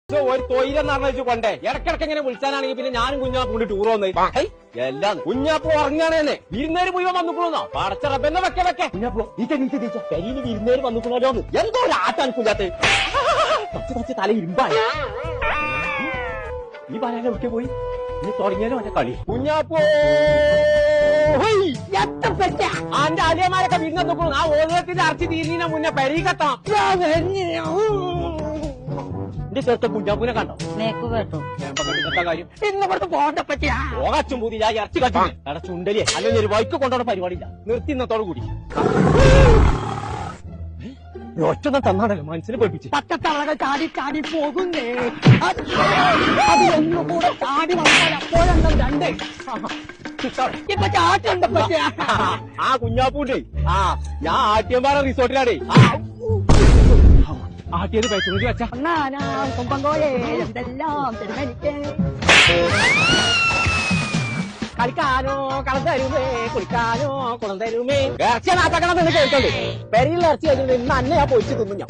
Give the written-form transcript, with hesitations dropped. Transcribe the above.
ഒരു തൊയിലെന്ന് പറഞ്ഞു കൊണ്ടേ ഇടക്കിടക്ക് ഇങ്ങനെ വിളിച്ചാനാണെങ്കിൽ പിന്നെ ഞാനും കുഞ്ഞാപ്പും കൂടി ടൂർ വന്നേ എല്ലാം കുഞ്ഞാപ്പ് ഉറങ്ങാണേന്നെ വിരുന്നേര് മുഴുവൻ വന്നിക്കണോന്നാ പടച്ചറപ്പെന്നെ വെക്കെ കുഞ്ഞാപ്പോ കരിയിൽ വിരുന്നേര് വന്നിക്കണല്ലോ എന്തോ ഒരു ആട്ടാണ് കുഞ്ഞാത്ത് തച്ച് തല ഇരുമ്പായി ഈ ബാലാലെ ഒക്കെ പോയി നീ തുടങ്ങിയാലും അവന്റെ കളി കുഞ്ഞാപ്പോ അന്റെ അലിയമാരൊക്കെ വിരുന്ന് നോക്കണം ആ ഓരോരുത്തരുടെ അറച്ചി തീരുന്നതിന് മുന്നേ പരീക്കത്താം എന്റെ ചേർത്ത കുഞ്ഞാപ്പൂനെ കണ്ടോ കാര്യം ഇന്നിവിടുത്തെ പോകണ്ട പറ്റിയ പോകച്ചും പൂതി ഞാൻ ഇറച്ചി കച്ചു അവിടെ ചുണ്ടലിയെ അല്ലെങ്കിൽ ഒരു വൈക്ക് കൊണ്ടോടെ പരിപാടിയില്ല നിർത്തി ഇന്നത്തോടു കൂടി ഒറ്റൊന്നും തന്നാണല്ലോ മനസ്സിന് പഠിപ്പിച്ച് പച്ചത്തളകൾ ചാടി ചാടി പോകുന്നേ അതിലൊന്നുകൂടെ ചാടി വന്നാൽ അപ്പോഴെണ്ണം രണ്ട് ഇപ്പൊ ചാട്ടുണ്ട് ആ കുഞ്ഞാപ്പൂണ്ടേ ഞാൻ ആട്ടിയമ്പാറ റിസോർട്ടിലാടേ ആട്ടിയത് പൈസ വെച്ച കളിക്കാനോ കളം തരുമേ കുളിക്കാനോ കുളം തരുമേ ഇറച്ചി നാട്ടാക്കണം എന്ന് കേൾക്കണ്ടേ പെരിയിൽ ഇറച്ചി കഴിഞ്ഞിട്ട് ഇന്ന് അന്നെ ഞാൻ പൊരിച്ച് തിന്നു ഞാൻ